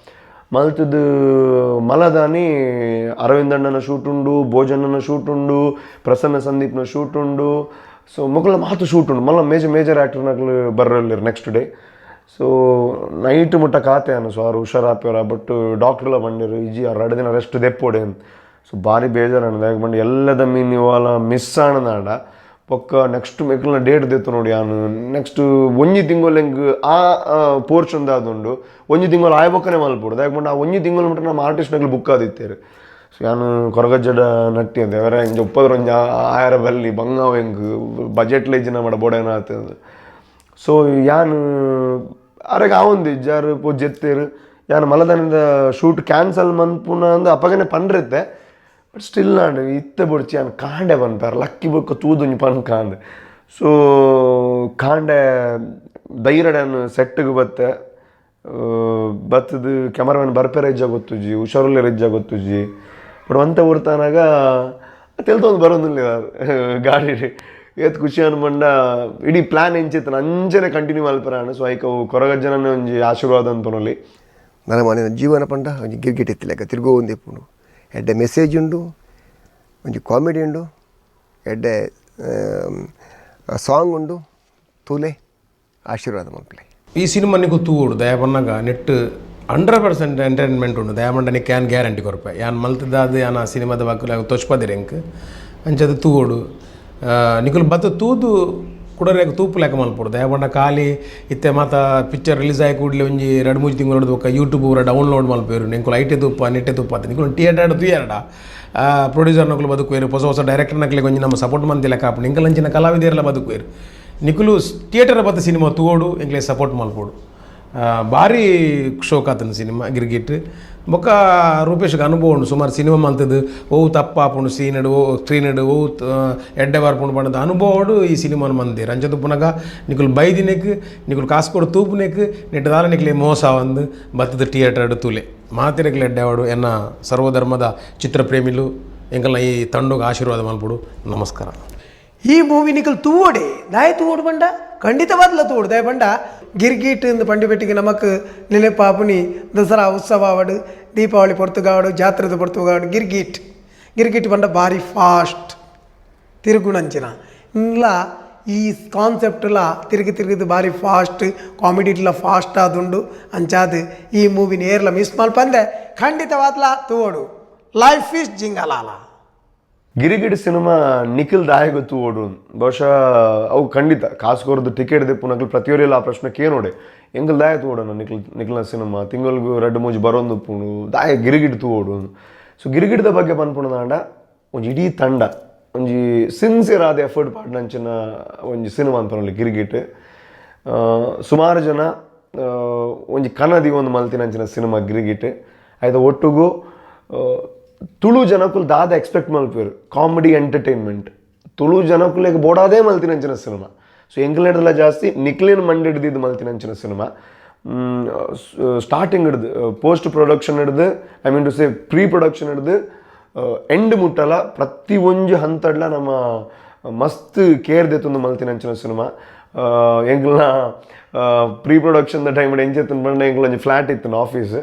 ಮಲ್ತದ್ದು ಮಲದಾನಿ ಅರವಿಂದಣ್ಣನ ಶೂಟ್ ಉಂಡು, ಭೋಜನನ ಶೂಟ್ ಉಂಡು, ಪ್ರಸನ್ನ ಸಂದೀಪ್ನ ಶೂಟ್ ಉಂಡು. ಸೊ ಮಕ್ಕಳ ಮಾತು ಶೂಟ್ ಉಂಡು ಮಲ್ಲ ಮೇಜರ್ ಆ್ಯಕ್ಟರ್ನಾಗ್ಲು ಬರ್ರಲ್ಲಿರು ನೆಕ್ಸ್ಟ್ ಡೇ. ಸೊ ನೈಟ್ ಮುಟ್ಟ ಖಾತೆ ಅನ್ನು ಸೊ ಅವ್ರು ಹುಷಾರಾಪ್ಯವರ ಬಟ್ ಡಾಕ್ಟ್ರೆಲ್ಲ ಬಂದಿರು ಇಜಿ ಅವ್ರು 2 ದಿನ ರೆಸ್ಟ್ ದೆಪ್ಪೋಡೆ ಅಂತ. ಸೊ ಭಾರಿ ಬೇಜಾರು ಅನ್ನೋದು ಬಂದು ಎಲ್ಲದ ಮೀನು ಇವಾಲ ಮಿಸ್ ಆಣದಾಡ ಪೊಕ್ಕ ನೆಕ್ಸ್ಟ್ ಮೆಕ್ಲನ ಡೇಟ್ ದೆತ್ತು ನೋಡಿ ನಾನು ನೆಕ್ಸ್ಟ್ ಒಂಜಿ ತಿಂಗಳು ಹೆಂಗೆ ಆ ಪೋರ್ಷನ್ ದಾದುಂಡು ಒಂಜಿ ತಿಂಗಳು ಆಯ್ಬೊಕ್ಕನೆ ಮಲ್ಪೋಡು ಯಾಕಂದ್ರೆ ಆ ಒಂಜಿ ತಿಂಗಳು ಮಟ್ಟ ನಮ್ಮ ಆರ್ಟಿಸ್ಟ್ನಾಗ್ಲು ಬುಕ್ ಆದಿತ್ತೇರು. ಸೊ ನಾನು ಕೊರಗಜ್ಜಡ ನಟ್ಟಿ ಅಂತ ಅವರ ಹಿಂಗೆ ಒಪ್ಪದ್ರ ಒಂಜಿ 1000 ಬಲ್ಲಿ ಬಂಗಾವ ಹೆಂಗೆ ಬಜೆಟ್ಲ ಇಜ್ಜಿನ ಮಾಡ ಬೋಡೇನ ಆತದ. ಸೊ ಯಾನು ಅರೆಗೆ ಆವೊಂದು ಇಜ್ಜಾರು ಪೋ ಜೆತ್ತೇರು ಯಾನು ಮಲದನಿಂದ ಶೂಟ್ ಕ್ಯಾನ್ಸಲ್ ಮನ್ಪುನ ಅಂದು ಅಪ್ಪಗನೆ ಪಂಡ್ರಿತ್ತೆ ಬಟ್ ಸ್ಟಿಲ್ ನಾಡು ಇತ್ತೆ ಬುಡ್ಚಿ ಯಾನು ಕಾಂಡೆ ಪನ್ಪಾರ ಲಕ್ಕಿ ಬೊಕ್ಕ ತೂದುಂಜಿ ಪನ್ ಕಾಂಡೆ ಸೊ ಕಾಂಡೆ ಧೈರ್ಯಡನ್ನು ಸೆಟ್ಗೆ ಬತ್ತದು ಕ್ಯಾಮರಾಮನ್ ಬರ್ಪೆರ ಇಜ್ಜ ಗೊತ್ತುಜಿ ಹುಷಾರುಲ್ಲ ಇಜ್ಜ ಗೊತ್ತುಜಿ ಬಟ್ ಅಂತ ಊರ್ತಾನಾಗ ತೆಲ್ತೊಂದು ಬರೋದಿಲ್ಲ ಗಾಡಿ ಏತ್ ಖುಷಿ ಅನ್ಬಂಡ ಇಡೀ ಪ್ಲ್ಯಾನ್ ಎಂಚಿತ್ತು ಅಂಚನೆ ಕಂಟಿನ್ಯೂ ಮಲ್ಪರಾಣ ಸೊ ಐಕ ಕೊರಗಜ್ಜನ ಒಂಜಿ ಆಶೀರ್ವಾದ ಅಂತನಲ್ಲಿ ನನ್ನ ಮನೆ ಜೀವನ ಪಂಡ ಒಂಜಿ ಗಿರ್ಗಿಟ್ ಎತ್ತಿಲೆಕ್ಕ ತಿರುಗೋ ಒಂದು ಎಪ್ಪುಂಡು ಎಡ್ಡೆ ಮೆಸೇಜ್ ಉಂಡು ಒಂಜಿ ಕಾಮಿಡಿ ಉಂಡು ಎಡ್ಡೆ ಸಾಂಗ್ ಉಂಡು ತೂಲೆ ಆಶೀರ್ವಾದ ಮಲ್ಪಲೆ ಈ ಸಿನಿಮಾ ನಿಗೂ ತೂಡು ದಯಪನ್ನಾಗ ನೆಟ್ 100% ಎಂಟರ್ಟೈನ್ಮೆಂಟ್ ಉಂಡು ದಯಪಂಡ ನೀ ಕ್ಯಾನ್ ಗ್ಯಾರಂಟಿ ಕೊರಪೆ ಯಾನ್ ಮಲ್ತದಾದ ಯಾನ ಸಿನಿಮಾದ ಬಾಕುಲ ತೋಚ್ಪದಿರಿ ಎಂಕ್ ಅಂಚದ ತೂಡು ನಿಕುಲು ಬತ್ತ ತೂದು ಕುಡರೇಗ ತೂಪು ಲೆಕ್ಕ ಮಲ್ಪಡು ದಯಪಂಡ ಖಾಲಿ ಇತ್ತೆ ಮಾತ ಪಿಕ್ಚರ್ ರಿಲೀಸ್ ಆಗಿ ಕೂಡಲೇ ಒಂಜಿ 2-3 ತಿಂಗಳು ನೋಡ್ಬೇಕು ಯೂಟ್ಯೂಬ್ ಊರ ಡೌನ್ಲೋಡ್ ಮಲ್ಪೇರು ನಿಂಕುಲು ಐಟೆ ತುಪ್ಪ ನಿಟ್ಟೆ ತುಪ್ಪ ಅಂತ ನಿಕುಲು ಥಿಯೇಟರ್ ತುಯ್ಯಾರಡ ಪ್ರೊಡ್ಯೂಸರ್ ನಕಲು ಬದುಕುವೇರು ಹೊಸ ಡೈರೆಕ್ಟರ್ ನಕಲಿಗೆ ಒಂಜಿ ನಮ್ಮ ಸಪೋರ್ಟ್ ಮಂದಿ ಲೆಕ್ಕ ಹಾಪು ನಿಂಕಲಂಚಿನ ಕಲಾವಿದರೆಲ್ಲ ಬದುಕುವೇರು ನಿಕುಲು ಥಿಯೇಟರ್ ಬತ್ತ ಸಿನಿಮಾ ತೂಗೋಡು ಎಂಕ್ಲೆ ಸಪೋರ್ಟ್ ಮಲ್ಪೋಡು ಭಾರಿ ಶೋಕ್ ಆತನ ಸಿನಿಮಾ ಗಿರ್ಗಿಟ್ ಬೊಕ್ಕ ರೂಪೇಶ್ಗೆ ಅನುಭವ ಉಂಡು ಸುಮಾರು ಸಿನಿಮಾ ಮಲ್ತದ್ದು ಓವು ತಪ್ಪಾಪುಂಡು ಸೀನಡು ಓ ಸ್ಕ್ರೀನಡು ಓವು ಎಡ್ಡೆ ಬಾರ್ಪುಂಡು ಪಂಡದ ಅನುಭವಡು ಈ ಸಿನಿಮಾನ ಮಂದಿರ ಅಂಚದು ಪುನಗ ನಿಕುಲು ಬೈದಿನೆಕ್ ನಿಕುಲು ಕಾಸು ಕೊಡು ತೂಪುನೆಕ್ ನೆಟ್ಟದಾಲ ನಿಕ್ಲೆ ಮೋಸ ಒಂದು ಬತ್ತದ ಥಿಯೇಟರ್ ತೂಲೆ ಮಾತಿರಕ್ಲೆ ಎಡ್ಡೆವಾಡು ಎನ್ನ ಸರ್ವಧರ್ಮದ ಚಿತ್ರಪ್ರೇಮಿಲು ಎಂಕಲ್ನ ಈ ತಂಡಗೆ ಆಶೀರ್ವಾದ ಮಲ್ಪಡು ನಮಸ್ಕಾರ ಈ ಮೂವಿ ನಿಕಲ್ ತೂವೋಡೆ ದಾಯ ತೂವೋಡು ಬಂಡ ಖಂಡಿತವಾದ್ಲ ತೂವೋಡು ದಾಯ ಬಂಡ ಗಿರ್ಗೀಟ್ ಇಂದು ಪಂಡಿಬೆಟ್ಟಿಗೆ ನಮಕ್ ನೆಲೆಪಾಪುನಿ ದಸರಾ ಉತ್ಸವ ಆವಡು ದೀಪಾವಳಿ ಪೊರ್ತುಗಾವಡು ಜಾತ್ರೆದ ಪೊರ್ತುಗಾವಡು ಗಿರ್ಗೀಟ್ ಬಂಡ ಭಾರಿ ಫಾಸ್ಟ್ ತಿರುಗುಣಂಚಿನ ಇಲ್ಲ ಈ ಕಾನ್ಸೆಪ್ಟ್ಲ ತಿರುಗಿದು ಭಾರಿ ಫಾಸ್ಟ್ ಕಾಮಿಡಿ ಇಟ್ಲ ಫಾಸ್ಟ್ ಆದುಂಡು ಅಂಚಾದು ಈ ಮೂವಿ ನೇರ್ಲ ಮಿಸ್ ಮಲ್ಪಂದೆ ಖಂಡಿತವಾದ್ಲ ತೂವೋಡು ಲೈಫ್ ಈಸ್ ಜಿಂಗಲಾಲ ಗಿರಿಗಿಡ್ ಸಿನಿಮಾ ನಿಖಿಲ್ ದಾಯ ಗೊತ್ತು ಓಡು ಬಹುಶಃ ಅವು ಖಂಡಿತ ಕಾಸು ಕೊರದು ಟಿಕೆಟ್ ದೆಪ್ಪು ನಕಲು ಪ್ರತಿಯೊರಿಲ್ಲ ಆ ಪ್ರಶ್ನೆ ನೋಡೆ ಎಂಗಲ್ ದಾಯ ತೂಡೋಣ ನಿಖಿಲ್ನ ಸಿನಿಮಾ ತಿಂಗಳಿಗೂ 2-3 ಬರೋದು ಪೂಣು ದಾಯ ಗಿರಿಗಿಡ್ ತೂಡು ಸೊ ಗಿರಿಗಿಡ್ದ ಬಗ್ಗೆ ಪನ್ಪುಣದಾಂಡ ಒಂಜಿ ಇಡೀ ತಂಡ ಒಂಜಿ ಸಿನ್ಸಿಯರ್ ಆದ ಎಫರ್ಟ್ ಪಾಡ್ನಂಚಿನ ಒಂಜಿ ಸಿನಿಮಾ ಅನ್ಪನಲ್ಲಿ ಗಿರಿಗಿಟ್ ಸುಮಾರು ಜನ ಒಂಜಿ ಕನ್ನದಿ ಒಂದು ಮಲ್ತಿನಂಚಿನ ಸಿನಿಮಾ ಗಿರಿಗಿಟ್ ಆಯ್ತು ಒಟ್ಟಿಗೂ ತುಳು ಜನಕ್ಕೂ ದಾದ ಎಕ್ಸ್ಪೆಕ್ಟ್ ಮಲ್ಪೇರು ಕಾಮಿಡಿ ಎಂಟರ್ಟೈನ್ಮೆಂಟ್ ತುಳು ಜನಕ್ಕೂ ಬೋಡಾದೇ ಮಲ್ತಿನಂಚಿನ ಸಿನಿಮಾ ಸೊ ಎಂಕ್ಲೆಡ್ದೆಲ್ಲ ಜಾಸ್ತಿ ನಿಕ್ಲಿನ ಮಂಡಿ ಹಿಡ್ದಿದ್ದು ಮಲ್ತಿನಂಚಿನ ಸಿನಿಮಾ ಸ್ಟಾರ್ಟಿಂಗ್ ಹಿಡ್ದು ಪೋಸ್ಟ್ ಪ್ರೊಡಕ್ಷನ್ ಹಿಡ್ದು I mean to say pre production ಹಿಡ್ದು ಎಂಡ್ ಮುಟ್ಟಲ್ಲ ಪ್ರತಿ ಒಂಜು ಹಂತಡ್ಲ ನಮ್ಮ ಮಸ್ತ್ ಕೇರ್ ದೆತ್ತೊಂದು ಮಲ್ತಿನಂಚಿನ ಸಿನಿಮಾ ಎಂಕ್ಲನ ಪ್ರೀ ಪ್ರೊಡಕ್ಷನ್ ಟೈಮ್ ಎಂಚೆತ್ತನ್ ಬಂಡ ಎಂಕ್ಲ ಒಂಜಿ ಫ್ಲ್ಯಾಟ್ ಇತ್ತು ಆಫೀಸ್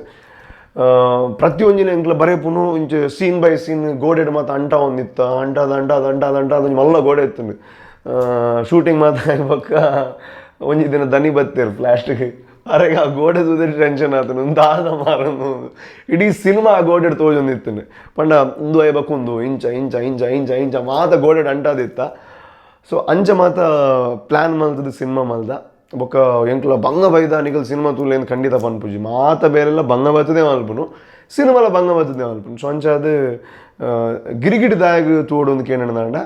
ಪ್ರತಿಯೊಂದಿನ ಎಂಕ್ಲ ಬರೇ ಪುನು ಇಂಚ ಸೀನ್ ಬೈ ಸೀನ್ ಗೋಡೆಡ್ ಮಾತ ಅಂಟ ಒಂದಿತ್ತ ಅಂಟದ ಮಲ್ಲ ಗೋಡೆ ಇತ್ತು ಶೂಟಿಂಗ್ ಮಾತ ಆಗ್ಬೇಕ ಒಂಜಿ ದಿನ ದನಿ ಬತ್ತೇರು ಫ್ಲಾಸ್ಟ್ಗೆ ಅರೆಗೆ ಆ ಗೋಡೆ ತುದಿ ಟೆನ್ಷನ್ ಆತನು ದಾದ ಮಾರನು ಇಡೀ ಸಿನಿಮಾ ಆ ಗೋಡೆ ತೋಜೊಂದಿತ್ತು ಪಂಡ ಒಂದು ಐಬಕ್ಕೊಂದು ಇಂಚ ಮಾತ ಗೋಡೆಡ್ ಅಂಟದಿತ್ತ ಸೊ ಅಂಚ ಮಾತ ಪ್ಲ್ಯಾನ್ ಮಲ್ತದ ಸಿನಿಮಾ ಮಲ್ದ ಬೊಕ್ಕ ಎಂಕ್ಲ ಬಂಗ ಬೈದ ನಿಕಲ್ ಸಿನಿಮಾ ತೂಲೇನು ಖಂಡಿತ ಪನ್ಪುಜಿ ಮಾತ ಬೇರೆಲ್ಲ ಬಂಗ ಬರ್ತದೆ ಮಲ್ಪುನು ಸಿನಿಮಾಲ ಬಂಗ ಬರ್ತದೆ ಮಲ್ಪುನು ಸೊ ಅಂಚ ಅದು ಗಿರಿಗಿಡ್ ದಾಯಗ್ ತೋಡೊಂದು ಕೇನಂಡ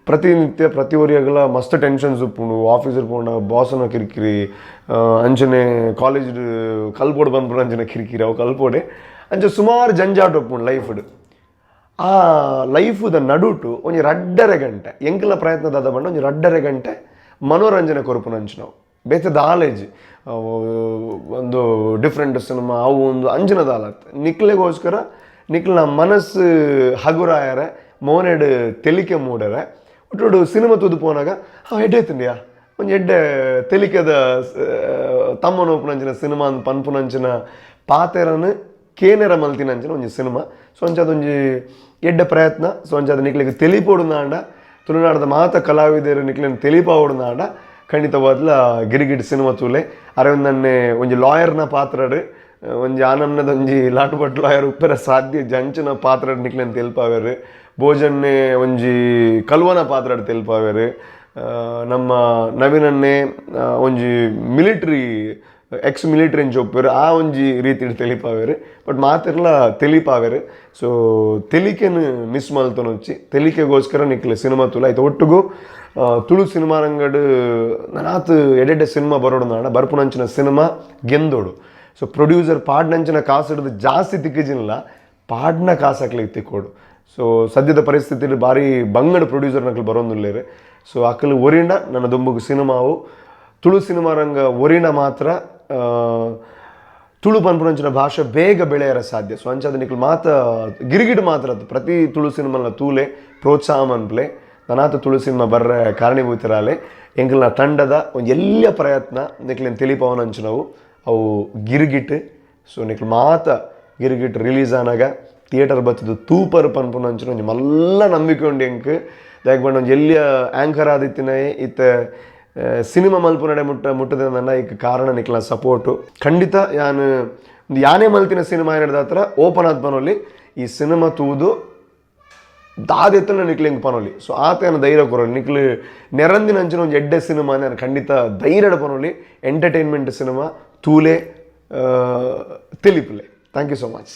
ಪ್ರತಿನಿತ್ಯ ಪ್ರತಿ ಒರಿಯಾಗಲ ಮಸ್ತ್ ಟೆನ್ಷನ್ಸ್ ಉಪ್ಪುಂಡು ಆಫೀಸರ್ ಪೋಂಡ ಬಾಸನ ಕಿರಿಕಿರಿ ಅಂಚನೆ ಕಾಲೇಜ್ ಕಲ್ಪೋಡು ಬಂದ್ಬಿಡು ಅಂಚನೆ ಕಿರಿಕಿರಿ ಅವು ಕಲ್ಪೋಡೆ ಅಂಚೆ ಸುಮಾರು ಜಂಜಾಟ ಉಪ್ಪುಂಡು ಲೈಫ್ಡ್ ಆ ಲೈಫ್ದ ನಡುಟು ಒಂಜಿ 2.5 ಗಂಟೆ ಎಂಕಲ ಪ್ರಯತ್ನದಾದ ಬಂಡ ಒಂಜಿ 2.5 ಗಂಟೆ ಮನೋರಂಜನೆ ಕೊರಪುನಂಚು ನಾವು ಬೇತದ ಆಲೇಜ್ ಒಂದು ಡಿಫ್ರೆಂಟ್ ಸಿನಿಮಾ ಅವು ಒಂದು ಅಂಜನದ ಆಲತ್ ನಿಕ್ಲೆಗೋಸ್ಕರ ನಿಕ್ಲ ಮನಸ್ಸು ಹಗುರಾಯರೆ ಮೋನೆಡ್ ತೆಲಿಕೆ ಮೂಡರೆ ಒಟ್ಟು ಸಿನಿಮಾ ತುದು ಪೋನಾಗ ಎಡ್ಡೆತ್ತಂಡಿಯಾ ಒಂಜಿ ಎಡ್ಡೆ ತೆಲಿಕೆದ ತಮ್ಮನ ಉಪನಂಚಿನ ಸಿನಿಮಾ ಅಂದ್ ಪನ್ಪುನಂಚಿನ ಪಾತೆರನು ಕೇನೆರ ಮಲ್ತಿನಂಚಿನ ಒಂಜಿ ಸಿನಿಮಾ ಸೊ ಅಂಚದೊಂಜಿ ಎಡ್ಡೆ ಪ್ರಯತ್ನ ಸೊ ಅಂಚದ ನಿಕ್ಲಿಗೆ ತೆಲಿಪೋಡುಂದಾಂಡ ತುಳುನಾಡದ ಮಾತ ಕಲಾವಿದರು ನಿಕ್ಲಿನ ತೆಲಿಪಾವುಡುಂದಾಂಡ ಖಂಡಿತವಾದ್ಲ ಗಿರಿಗಿಡ್ ಸಿನಿಮಾ ತೂಲೆ ಅರವಿಂದನ್ನೇ ಒಂಜಿ ಲಾಯರ್ನ ಪಾತ್ರಡ್ ಒಂಜಿ ಆನಮ್ನದ ಒಂಜಿ ಲಾಟುಬಟ್ ಲಾಯರ್ ಉಪ್ಪೆರ ಸಾಧ್ಯ ಜಂಚನ ಪಾತ್ರಡ್ ನಿಕ್ಲಿನ ತೆಲ್ಪಾವೆರು ಭೋಜನ್ನೇ ಒಂಜಿ ಕಲ್ವನ ಪಾತ್ರಡ್ ತೆಲ್ಪಾವೆರು ನಮ್ಮ ನವೀನನ್ನೇ ಒಂಜಿ ಮಿಲಿಟ್ರಿ ಎಕ್ಸ್ ಮಿಲಿಟ್ರಿ ಅಂತ ಒಪ್ಪೇರು ಆ ಒಂಜಿ ರೀತಿ ತೆಲಿಪಾವೆರು ಬಟ್ ಮಾತೆರ್ಲ ತೆಲಿಪಾವೆರು ಸೊ ತೆಲಿಕೆನು ಮಿಸ್ ಮಲ್ತೊನೊಚ್ಚಿ ತೆಲಿಕೆಗೋಸ್ಕರ ನಿಕ್ಲೆ ಸಿನಿಮಾ ತೂಲ ಆಯ್ತು ಒಟ್ಟಿಗೂ ತುಳು ಸಿನಿಮಾ ರಂಗಡ್ ನನಾತ್ ಎಡೆಡೆ ಸಿನಿಮಾ ಬರೋಡು ಬರ್ಪುನಂಚಿನ ಸಿನಿಮಾ ಗೆಂದೋಡು. ಸೊ ಪ್ರೊಡ್ಯೂಸರ್ ಪಾಡ್ನಂಚಿನ ಕಾಸು ಹಿಡಿದು ಜಾಸ್ತಿ ತಿಕ್ಕಿಜಿಲ್ಲ, ಪಾಡ್ನ ಕಾಸು ಹಾಕ್ಲಿಕ್ಕೆ ತಿಕ್ಕೋಡು. ಸೊ ಸದ್ಯದ ಪರಿಸ್ಥಿತಿಯಲ್ಲಿ ಭಾರಿ ಬಂಗಡ ಪ್ರೊಡ್ಯೂಸರ್ ನಕಲು ಬರೋದಿಲ್ಲೇರೆ. ಸೊ ಅಕ್ಕಲು ಒರಿನ ನನ್ನ ದುಂಬುಗು ಸಿನಿಮಾವು ತುಳು ಸಿನಿಮಾ ರಂಗ ಒರಿನ ಮಾತ್ರ ತುಳು ಪನ್ಪುನಂಚಿನ ಭಾಷೆ ಬೇಗ ಬೆಳೆಯರ ಸಾಧ್ಯ. ಸೊ ಅಂಚಾದ ನಿಕ್ಲು ಮಾತ ಗಿರಿಗಿಡ್ ಮಾತ್ರ ಪ್ರತಿ ತುಳು ಸಿನಿಮಾನ ತೂಲೆ ಪ್ರೋತ್ಸಾಹ ಮನ್ಪ್ಲೆ ನನಾತ ತುಳು ಸಿನಿಮಾ ಬರ್ರ ಕಾರಣೀಭೂತರಾಲೆ ಎಂಕಲ್ನ ತಂಡದ ಒಂದು ಎಲ್ಲ ಪ್ರಯತ್ನ ನಿಕ್ಲೇನು ತಿಳಿಪವನಂಚಿನವು ಅವು ಗಿರಿಗಿಟ್. ಸೊ ನಿಕ್ಲು ಮಾತ ಗಿರಿಗಿಟ್ ರಿಲೀಸ್ ಆನಾಗ ಥಿಯೇಟರ್ ಬತ್ತದು ತೂಪರ್ ಪನ್ಪುನಂಚಿನ ಒಂಜಿ ಮಲ್ಲ ನಂಬಿಕೆ ಉಂಡು ಎಂಕ್ ದಾಯಕ್ ಬಂಡ ಒಂದು ಎಲ್ಲಿಯ ಆ್ಯಂಕರ್ ಆದಿತ್ತಿನೇ ಇತ್ತ ಸಿನಿಮಾ ಮಲ್ಪು ನಡೆ ಮುಟ್ಟದ ನನ್ನ ಈಗ ಕಾರಣ ನಿಕ್ಲ ಸಪೋರ್ಟು. ಖಂಡಿತ ಒಂದು ಯಾನೇ ಮಲ್ತಿನ ಸಿನಿಮಾ ಏನಿಡ್ದ ಹತ್ರ ಓಪನ್ ಆದ ಪನೋಲಿ ಈ ಸಿನಿಮಾ ತೂದು ದಾದೆತ್ತನ ನಿಕ್ಲು ಹೆಂಗೆ ಪನೋಲಿ. ಸೊ ಆತನ ಧೈರ್ಯ ಕೊರೋಲಿ ನಿಕ್ಲು ನೆರಂದಿನ ಅಂಚಿನ ಒಂದು ಎಡ್ಡೆ ಸಿನಿಮಾನ ಖಂಡಿತ ಧೈರ್ಯದ ಪನೋಲಿ. ಎಂಟರ್ಟೈನ್ಮೆಂಟ್ ಸಿನಿಮಾ ತೂಲೆ ತಿಳಿಪ್ಲೆ. Thank you so much.